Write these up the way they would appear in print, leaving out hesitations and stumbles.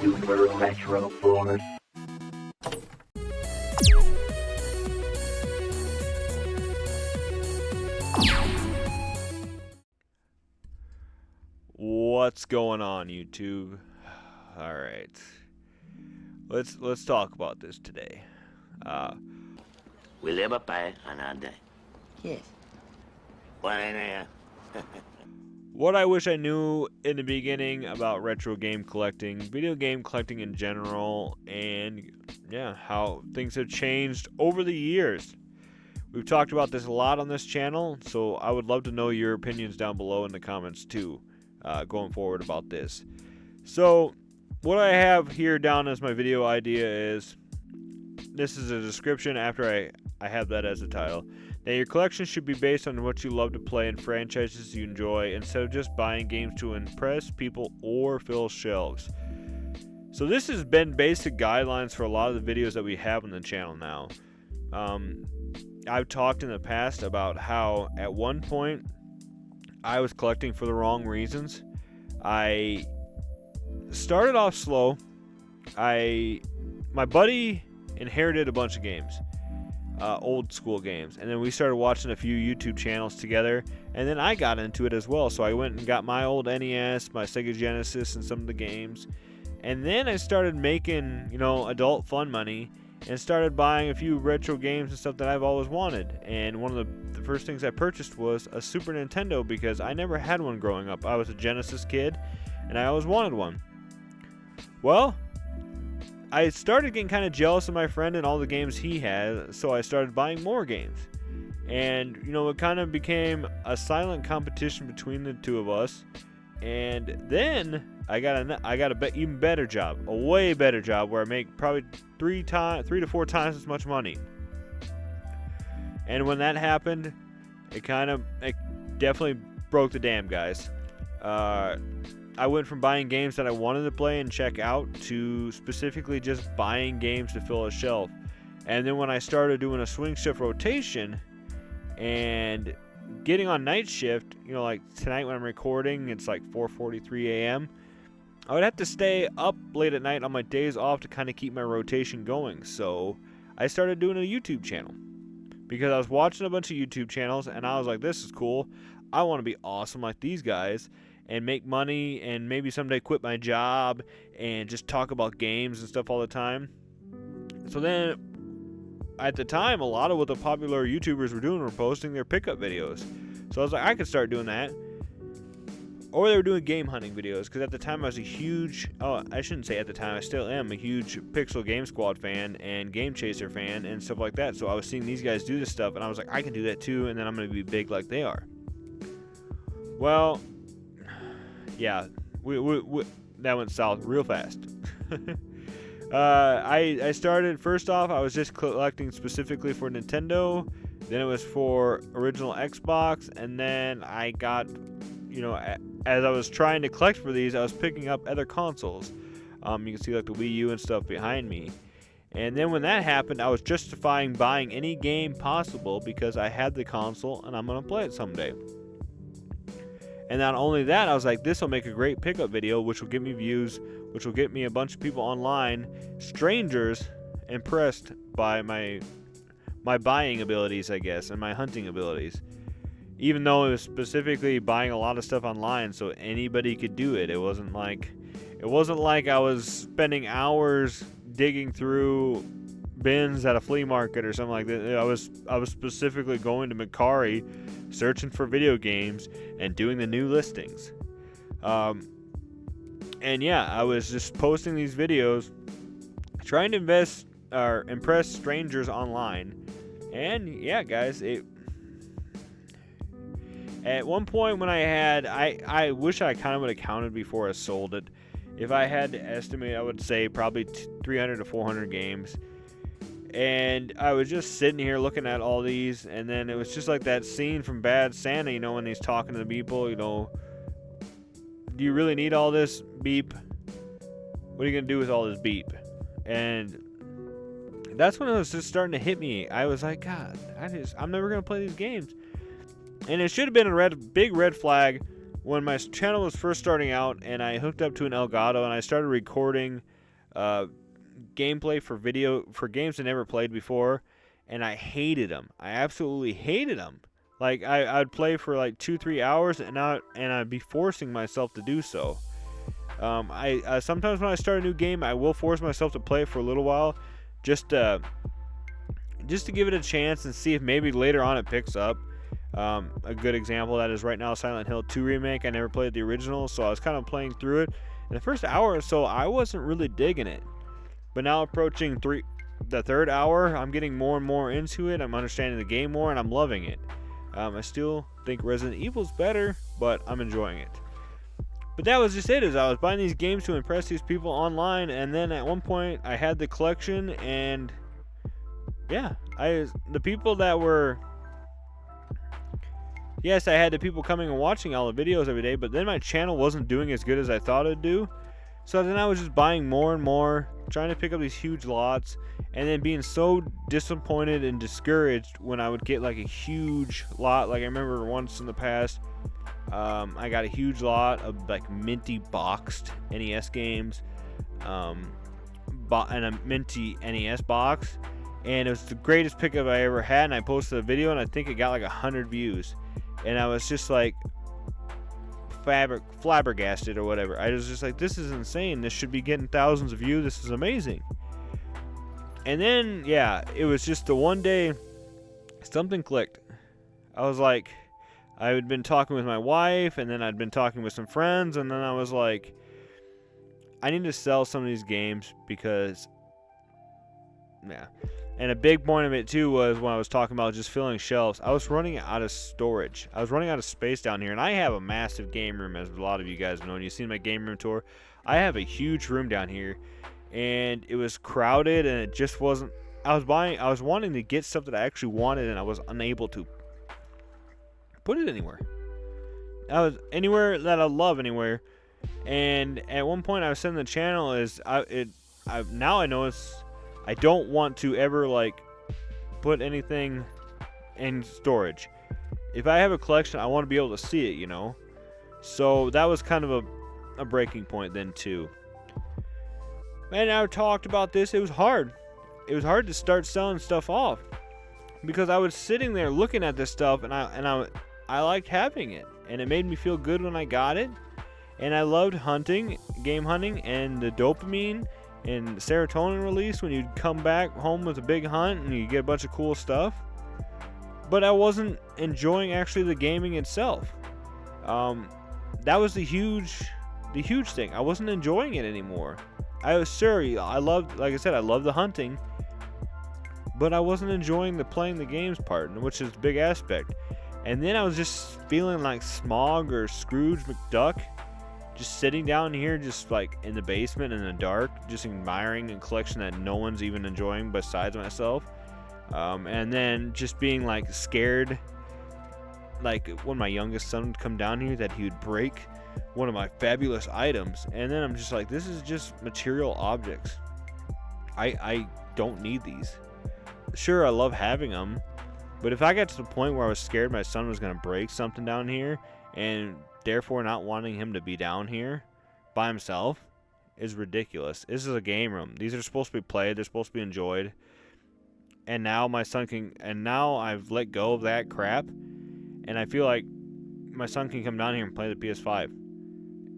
Super Retro Force. What's going on, YouTube? All right, let's talk about this today. We live by another day. Yes. What I wish I knew in the beginning about retro game collecting, video game collecting in general, and yeah, how things have changed over the years. We've talked about this a lot on this channel, so I would love to know your opinions down below in the comments too, going forward about this. So what I have here down as my video idea is, this is a description after I have that as a title. Now, your collection should be based on what you love to play and franchises you enjoy, instead of just buying games to impress people or fill shelves. So this has been basic guidelines for a lot of the videos that we have on the channel now. I've talked in the past about how at one point I was collecting for the wrong reasons. I started off slow. My buddy inherited a bunch of games. Old school games, and then we started watching a few YouTube channels together, and then I got into it as well. So I went and got my old NES, my Sega Genesis, and some of the games, and then I started making, adult fun money and started buying a few retro games and stuff that I've always wanted. And one of the first things I purchased was a Super Nintendo, because I never had one growing up. I was a Genesis kid and I always wanted one. Well, I started getting kind of jealous of my friend and all the games he had, so I started buying more games. And, it kind of became a silent competition between the two of us. And then I got a even better job, a way better job, where I make probably 3 to 4 times as much money. And when that happened, it definitely broke the dam, guys. I went from buying games that I wanted to play and check out to specifically just buying games to fill a shelf. And then when I started doing a swing shift rotation and getting on night shift, like tonight when I'm recording, it's like 4:43 a.m. I would have to stay up late at night on my days off to kind of keep my rotation going. So I started doing a YouTube channel, because I was watching a bunch of YouTube channels and I was like, this is cool. I want to be awesome like these guys and make money, and maybe someday quit my job and just talk about games and stuff all the time. So then, at the time, a lot of what the popular YouTubers were doing were posting their pickup videos. So I was like, I could start doing that. Or they were doing game hunting videos, because at the time I was a huge, I shouldn't say at the time, I still am a huge Pixel Game Squad fan and Game Chaser fan and stuff like that. So I was seeing these guys do this stuff and I was like, I can do that too, and then I'm going to be big like they are. Well, yeah, that went south real fast. I started, first off, I was just collecting specifically for Nintendo. Then it was for original Xbox. And then I got, as I was trying to collect for these, I was picking up other consoles. You can see like the Wii U and stuff behind me. And then when that happened, I was justifying buying any game possible because I had the console and I'm going to play it someday. And not only that, I was like, this will make a great pickup video, which will get me views, which will get me a bunch of people online, strangers, impressed by my buying abilities, I guess, and my hunting abilities. Even though it was specifically buying a lot of stuff online, so anybody could do it. It wasn't like I was spending hours digging through bins at a flea market or something like that. I was specifically going to Mercari, searching for video games and doing the new listings. And yeah, I was just posting these videos, trying to impress strangers online. And yeah, guys, at one point when I wish I kind of would have counted before I sold it. If I had to estimate, I would say probably 300 to 400 games. And I was just sitting here looking at all these, and then it was just like that scene from Bad Santa, when he's talking to the people, do you really need all this beep? What are you going to do with all this beep? And that's when it was just starting to hit me. I was like, God, I'm never going to play these games. And it should have been a big red flag when my channel was first starting out and I hooked up to an Elgato and I started recording gameplay for games I never played before, and I hated them. I absolutely hated them. Like I'd play for like 2-3 hours and I'd be forcing myself to do so. I sometimes when I start a new game, I will force myself to play it for a little while, just to give it a chance and see if maybe later on it picks up. A good example of that is right now Silent Hill 2 Remake. I never played the original, so I was kind of playing through it. In the first hour or so, I wasn't really digging it. But now approaching the third hour, I'm getting more and more into it. I'm understanding the game more, and I'm loving it. I still think Resident Evil's better, but I'm enjoying it. But that was just it, is I was buying these games to impress these people online, and then at one point I had the collection, and yeah, the people that were... Yes, I had the people coming and watching all the videos every day, but then my channel wasn't doing as good as I thought it'd do. So then I was just buying more and more, trying to pick up these huge lots, and then being so disappointed and discouraged when I would get like a huge lot. Like I remember once in the past, I got a huge lot of like minty boxed NES games, and a minty NES box, and it was the greatest pickup I ever had. And I posted a video, and I think it got like 100 views, and I was just like flabbergasted or whatever. I was just like, this is insane. This should be getting thousands of views. This is amazing. And then, yeah, it was just the one day something clicked. I was like, I had been talking with my wife, and then I'd been talking with some friends, and then I was like, I need to sell some of these games because, yeah. And a big point of it too was when I was talking about just filling shelves, I was running out of storage. I was running out of space down here, and I have a massive game room, as a lot of you guys know. And you've seen my game room tour. I have a huge room down here, and it was crowded, and it just wasn't. I was wanting to get stuff that I actually wanted, and I was unable to put it anywhere. I was anywhere that I love anywhere. And at one point I was setting the channel now I know it's, I don't want to ever like put anything in storage. If I have a collection, I want to be able to see it, you know. So that was kind of a breaking point then too. And I talked about this. It was hard. It was hard to start selling stuff off because I was sitting there looking at this stuff, and I liked having it, and it made me feel good when I got it. And I loved game hunting, and the dopamine and serotonin release when you'd come back home with a big hunt and you get a bunch of cool stuff. But I wasn't enjoying actually the gaming itself. That was the huge thing. I wasn't enjoying it anymore. I loved, like I said, I loved the hunting, but I wasn't enjoying the playing the games part, which is a big aspect. And then I was just feeling like Smog or Scrooge McDuck, just sitting down here, just like in the basement in the dark, just admiring a collection that no one's even enjoying besides myself. And then just being like scared, like when my youngest son would come down here, that he would break one of my fabulous items. And then I'm just like, this is just material objects. I don't need these. Sure, I love having them, but if I got to the point where I was scared my son was going to break something down here, and therefore not wanting him to be down here by himself, is ridiculous. This is a game room. These are supposed to be played. They're supposed to be enjoyed. And now my son can, and now I've let go of that crap, and I feel like my son can come down here and play the PS5,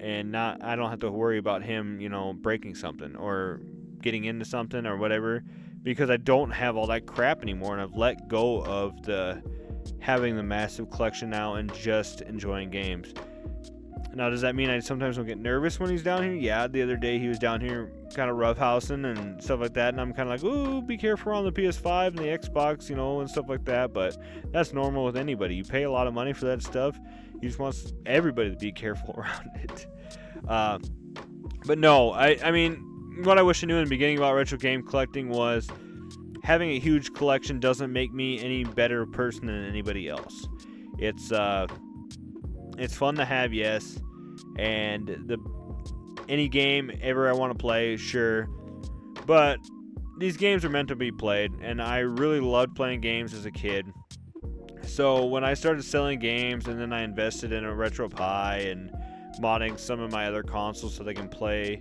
and I don't have to worry about him, you know, breaking something or getting into something or whatever, because I don't have all that crap anymore, and I've let go of having the massive collection now and just enjoying games. Now, does that mean I sometimes don't get nervous when he's down here? Yeah, the other day he was down here kind of roughhousing and stuff like that, and I'm kind of like, ooh, be careful on the PS5 and the Xbox, you know, and stuff like that. But that's normal with anybody. You pay a lot of money for that stuff. You just want everybody to be careful around it. But no, I mean, what I wish I knew in the beginning about retro game collecting was having a huge collection doesn't make me any better person than anybody else. It's fun to have, yes, and any game ever I want to play, sure, but these games are meant to be played, and I really loved playing games as a kid. So when I started selling games, and then I invested in a RetroPie and modding some of my other consoles so they can play,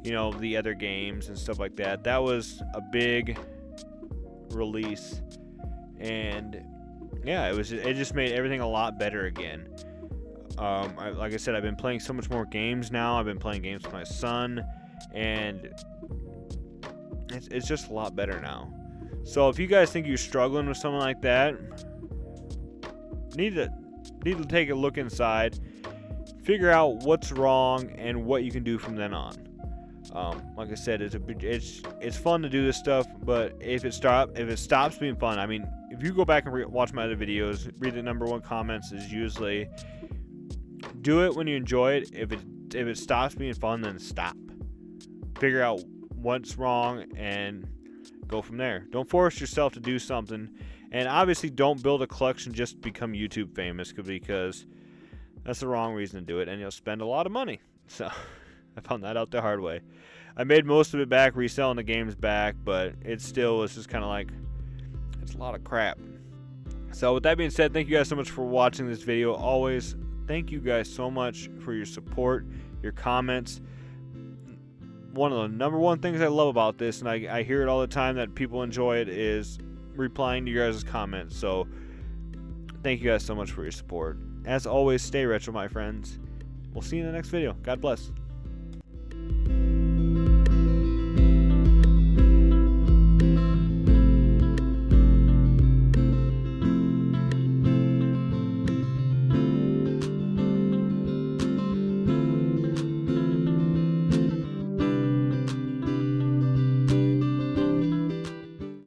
you know, the other games and stuff like that. That was a big release, and yeah, it just made everything a lot better again. Like I said, I've been playing so much more games now. I've been playing games with my son, and it's just a lot better now. So if you guys think you're struggling with something like that, need to take a look inside, figure out what's wrong and what you can do from then on. Like I said, it's fun to do this stuff, but if it stops being fun, I mean, if you go back and watch my other videos, read the #1 comments is usually, do it when you enjoy it. If it stops being fun, then stop. Figure out what's wrong and go from there. Don't force yourself to do something, and obviously don't build a collection just to become YouTube famous, because that's the wrong reason to do it, and you'll spend a lot of money. So I found that out the hard way. I made most of it back reselling the games back, but it still was just kind of like, it's a lot of crap. So with that being said, thank you guys so much for watching this video. Always thank you guys so much for your support, your comments. One of the #1 things I love about this, and I hear it all the time that people enjoy it, is replying to your guys' comments. So thank you guys so much for your support. As always, stay retro, my friends. We'll see you in the next video. God bless.